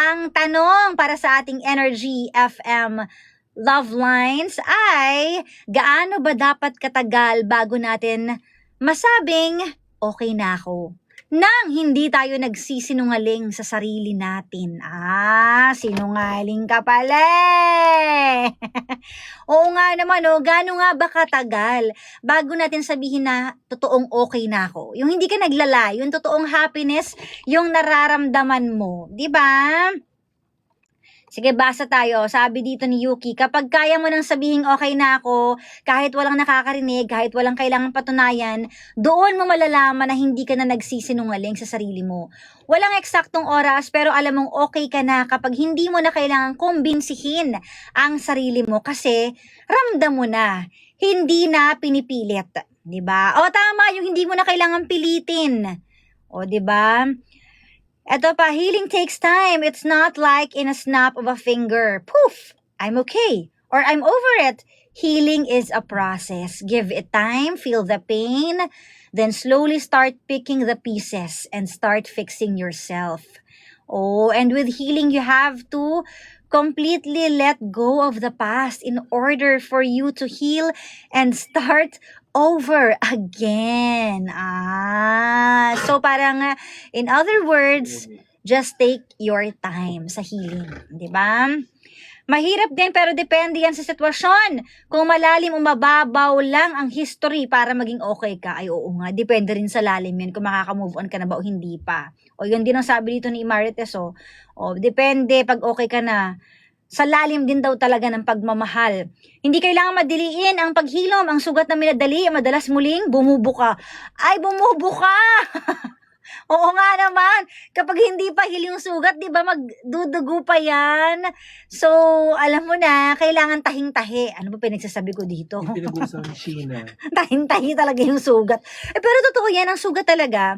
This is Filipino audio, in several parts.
ang tanong para sa ating Energy FM Love Lines ay, gaano ba dapat katagal bago natin masabing okay na ako? Nang hindi tayo nagsisinungaling sa sarili natin. Sinungaling ka pala. Oo nga naman, gaano nga ba katagal bago natin sabihin na totoong okay na ako? Yung hindi ka naglala, yung totoong happiness, yung nararamdaman mo. Diba? Sige, basa tayo. Sabi dito ni Yuki, kapag kaya mo nang sabihin okay na ako, kahit walang nakakarinig, kahit walang kailangang patunayan, doon mo malalaman na hindi ka na nagsisinungaling sa sarili mo. Walang eksaktong oras, pero alam mong okay ka na kapag hindi mo na kailangang kumbinsihin ang sarili mo kasi ramdam mo na, hindi na pinipilit. Diba? O tama, yung hindi mo na kailangang pilitin. O diba? Ito pa, healing takes time. It's not like in a snap of a finger. Poof! I'm okay. Or I'm over it. Healing is a process. Give it time, feel the pain, then slowly start picking the pieces and start fixing yourself. Oh, and with healing, you have to completely let go of the past in order for you to heal and start over again. So parang in other words, just take your time sa healing, 'di ba? Mahirap din pero depende yan sa sitwasyon. Kung malalim o mababaw lang ang history para maging okay ka, ay oo nga, depende rin sa lalim yan kung makaka-move on ka na ba o hindi pa. O yun din ang sabi dito ni Marites, o depende pag okay ka na. Sa lalim din daw talaga ng pagmamahal. Hindi kailangan madiliin ang paghilom. Ang sugat na minadali, madalas muling bumubuka. Ay, bumubuka! Oo nga naman. Kapag hindi pa heal yung sugat, di ba magdudugo pa yan? So, alam mo na, kailangan tahing-tahi. Ano ba pinagsasabi ko dito? Yung pinag-usapan ni Sheena. Tahing-tahi talaga yung sugat. Pero totoo yan, ang sugat talaga.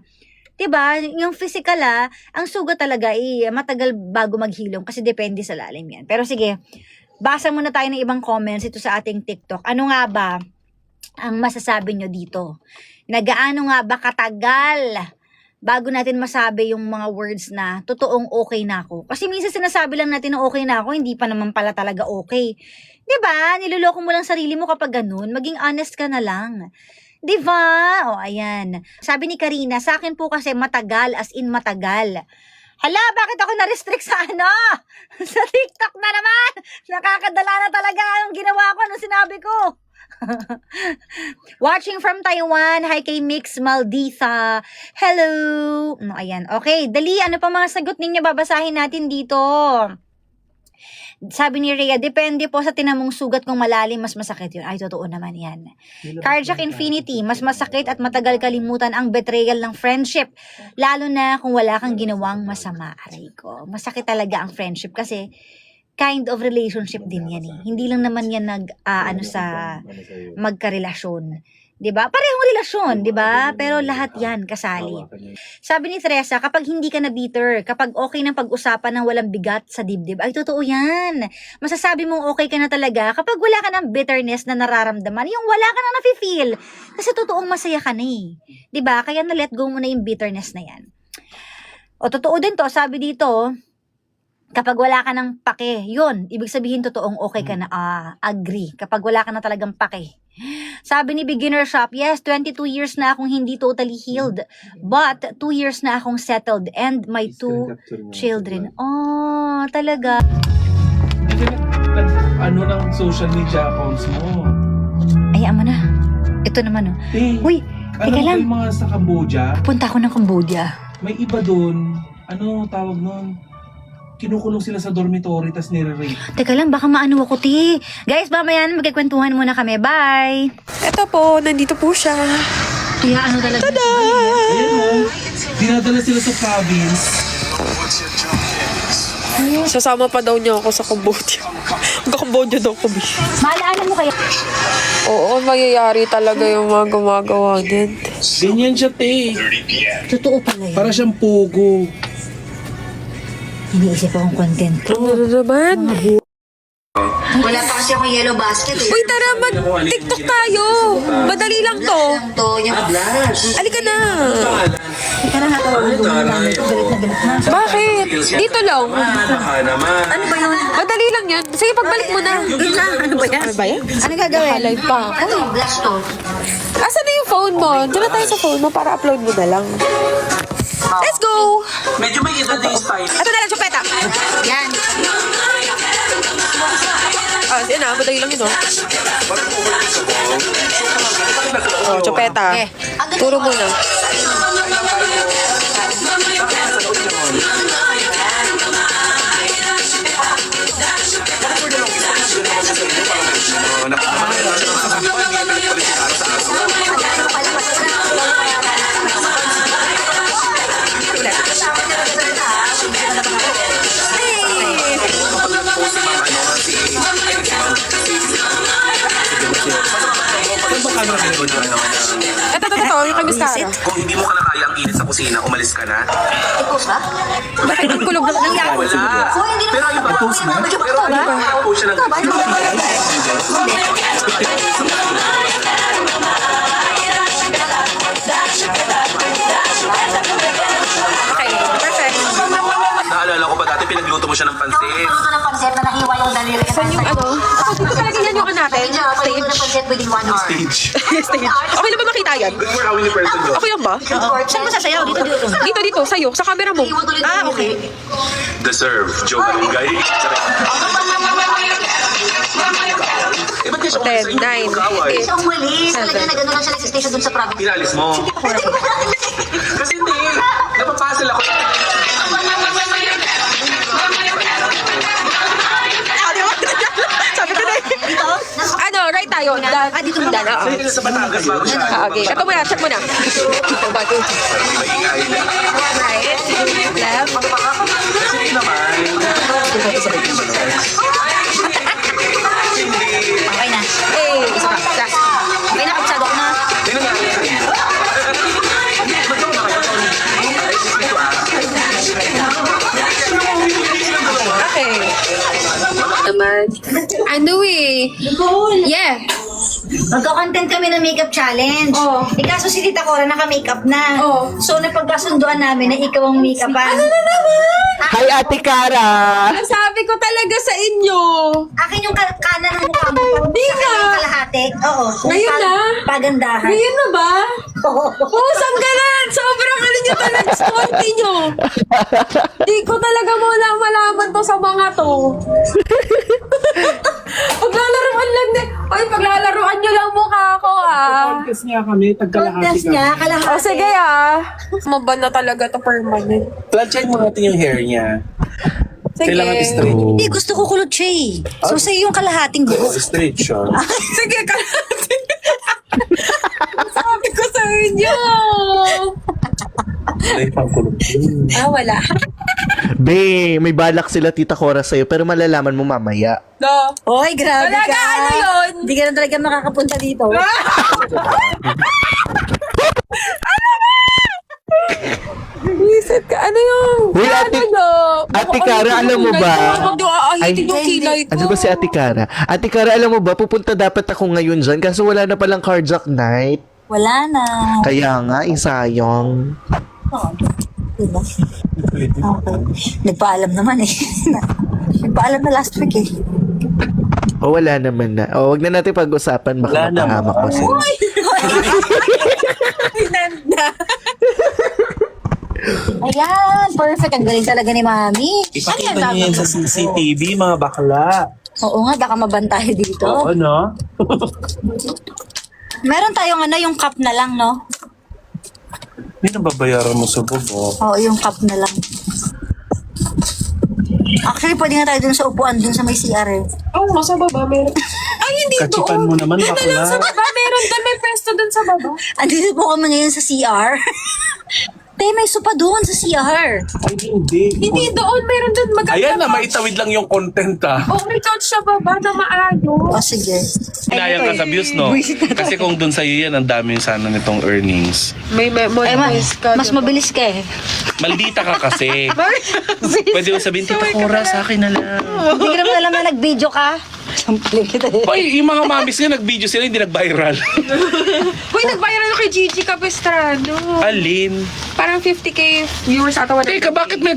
Diba? Yung physical ang sugat talaga matagal bago maghilom kasi depende sa lalim yan. Pero sige, basa muna tayo ng ibang comments ito sa ating TikTok. Ano nga ba ang masasabi nyo dito? Gaano nga ba katagal bago natin masabi yung mga words na totoong okay na ako? Kasi minsan sinasabi lang natin na okay na ako, hindi pa naman pala talaga okay. Diba? Niloloko mo lang sarili mo kapag ganun. Maging honest ka na lang. Diba? Ayan. Sabi ni Karina, sa akin po kasi matagal, as in matagal. Hala, bakit ako na-restrict sa sa TikTok na naman? Nakakadala na talaga ang ginawa ko, anong sinabi ko? Watching from Taiwan, hi kay Mix Maldita. Hello. Ayan, okay. Dali, ano pa mga sagot ninyo? Babasahin natin dito. Sabi ni Rhea, depende po sa tinamong sugat kung malalim, mas masakit yun. Ay, totoo naman yan. Cardiac Infinity, mas masakit at matagal kalimutan ang betrayal ng friendship. Lalo na kung wala kang ginawang masama. Aray ko, masakit talaga ang friendship kasi kind of relationship din yan Hindi lang naman yan sa magkarelasyon. 'Di ba? Parehong relasyon, 'di ba? Pero lahat 'yan kasali. Sabi ni Teresa, kapag hindi ka na bitter, kapag okay ng pag-usapan ng walang bigat sa dibdib, ay totoo 'yan. Masasabi mong okay ka na talaga kapag wala ka ng bitterness na nararamdaman, yung wala ka na nafe-feel. Kasi totoong masaya ka na 'Di ba? Kaya na let go mo na yung bitterness na 'yan. O totoo din 'to, sabi dito, kapag wala ka ng pake, yun, ibig sabihin totoong okay ka na, agree. Kapag wala ka na talagang pake. Sabi ni Beginner Shop, yes, 22 years na akong hindi totally healed. But 2 years na akong settled and my 2 children. Oh, talaga. Hindi ka ng social media accounts mo. Ay, ama na. Ito naman, Uy, teka lang. Yung mga sa Cambodia? Punta ako ng Cambodia. May iba doon. Ano tawag nun? Kinukulong sila sa dormitory tas nire-rape. Teka lang, baka maano ako, ti. Guys, mamaya magkikwentuhan muna kami. Bye! Ito po, nandito po siya. Kaya ano talaga? Tada! Ayan dinadala sila sa province. Sasama pa daw niya ako sa Cambodia. Mag-Cambodia daw kami. Maalala mo kaya? Oo, mayayari talaga yung mga gumagawa din. Ganyan siya, te. Totoo pala yun. Para siyang pogo. Iniisip akong content ko. Ano naman? Wala pa kasi akong yellow basket Uy, tara, mag-TikTok tayo. Madali lang to. Yung Halika na. Teka na natawag ko na namin. Galit na galit na. Bakit? Dito lang. Ano ba yun? Madali lang yan. Sige, pagbalik mo na. Yun lang. Ano ba yan? Ano ba yan? Ano gagawin? Live pa ako. Ano? Blast to. Asan na yung phone mo? Diyan na tayo sa phone mo para upload mo na lang. Let's go! Medyo may edad na yung style. Ito na lang, chupeta. Yan. Ah, yan na. Madali lang yun, oh. Oh, chupeta. Okay. Turo mo na. Ito, yung kay Miss Cara. Kung hindi mo kaya ang init sa kusina, umalis ka na. Ikaw ba? Bakit ang kulog na nangyari? Wala. So, hindi Pero naman. yung ba? Pero ano ba? Po siya ng Okay, perfect. Naalala ko pa dati, pinagluto mo siya ng pansit. Luto ng pansit na nahiwa yung daliri. Saan yung ano? Ito talaga yan yung natin. Paluto ng pansit within 1 hour. Stage. Stage. Okay na ba makita yan? Good for how many person do? Okay lang ba? Saan mo sasayaw? Dito, dito. Dito, sa'yo. Sa camera mo. Ah, okay. Deserve. Joke lang, guys. Eh, ba't niya siya 10, 9, 8. Ang walis. Talaga na gano'n lang siya nagsistation dun sa province. Pinalis mo. Kasi hindi. Napapasil ako. Sabi ko na ano, right tayo. Dito mo na. Sa'yo nila sa Batangas bago siya. Okay, ito muna, check mo na. Bago. Maingay na. Right, left. Kasi hindi naman. Okay na. Eh, isa pa. Last. Okay na, kapsadok na. Hindi na nga. Mag-joke na kayo. Okay. Naman. Ano eh? Yeah. Magka-content kami ng makeup challenge. Oo. Kaso si Tita Cora naka-makeup na. Oo. So, napagkasunduan namin na ikaw ang make-upan. Ano na naman? Hi, Ate Cara! Sabi ko talaga sa inyo. Akin yung kanan ng mukha mo. Di Sa akin nga. yung kalahati. Oo. Ngayon na? Pagandahan. Ngayon na ba? Oo. Pusang galan! Sobrang ano nyo talaga sponty nyo. Di ko talaga mula malaman to sa mga to. Paglalaroan lang na. Ay, paglalaroan nyo lang mukha ko ah. Podcast niya kami, tagkalahati Contest kami. niya, kalahati. O sige ah. Maban na talaga to permanent. Plansyahin mo natin yung hair niya. Sige. Kailangan straight. Hindi, gusto ko kulot siya eh. So, sa'yo yung kalahating buhok. Straight siya. Sige, kalahati. Sabi ko sa inyo. Straight pang kulot. Ah, wala. Be, may balak sila Tita Cora sa'yo pero malalaman mo mamaya. No. Oy, grabe Talaga, ka. ano yun? Hindi ka na talaga makakapunta dito. Visit ka. Ano yung... Uy, Ate- Ate Cara, alam mo ba? Hindi aahitin yung Ay, kilay ko. Ano ba si Ate Cara? Ate Cara, alam mo ba, pupunta dapat ako ngayon dyan kaso wala na palang carjack night. Wala na. Kaya nga, sayang. Diba? Okay. Nagpaalam naman eh. Nagpaalam na last week eh. O wala naman na. O wag na natin pag-usapan, baka Wala mapahamak ko sila. Ayan, perfect. Ang galing talaga ni Mami. Ipakita niyo yan sa CCTV, mga bakla. Oo nga, baka mabantahe dito. Oo, no? Meron tayong ano, yung cup na lang, no? Hindi na babayaran mo sa bubo. Oo, yung cup na lang. Actually, pwede nga tayo dun sa upuan, dun sa may CR eh. Oo, nasa baba meron. Ay, hindi Kachipan doon. mo naman, Doon na lang sa bakla. baba. Meron doon. May pwesto doon sa baba. Andito po kami ngayon sa CR. Te, may sopa doon sa CR. Ay, hindi. Hindi doon. Meron doon. Maganda. Ayan na, maitawid lang yung content ah. Oh, may couch sa baba na maayos. O, sige. Hinayang ka sa views, no? Kasi kung dun sa'yo yan, ang dami sana nitong earnings. May Ay, mas mabilis ka eh. Maldita ka kasi. Pwede mo sabihin, Tita Cora, sa akin na lang. Hindi ka naman alam na nag-video ka. Sampling kita eh. Hoy, yung mga mamis nga nag-video sila, hindi nag-viral. Uy, nag-viral kay Gigi Capistrano. Alin? Parang 50k viewers ata. Teka, bakit may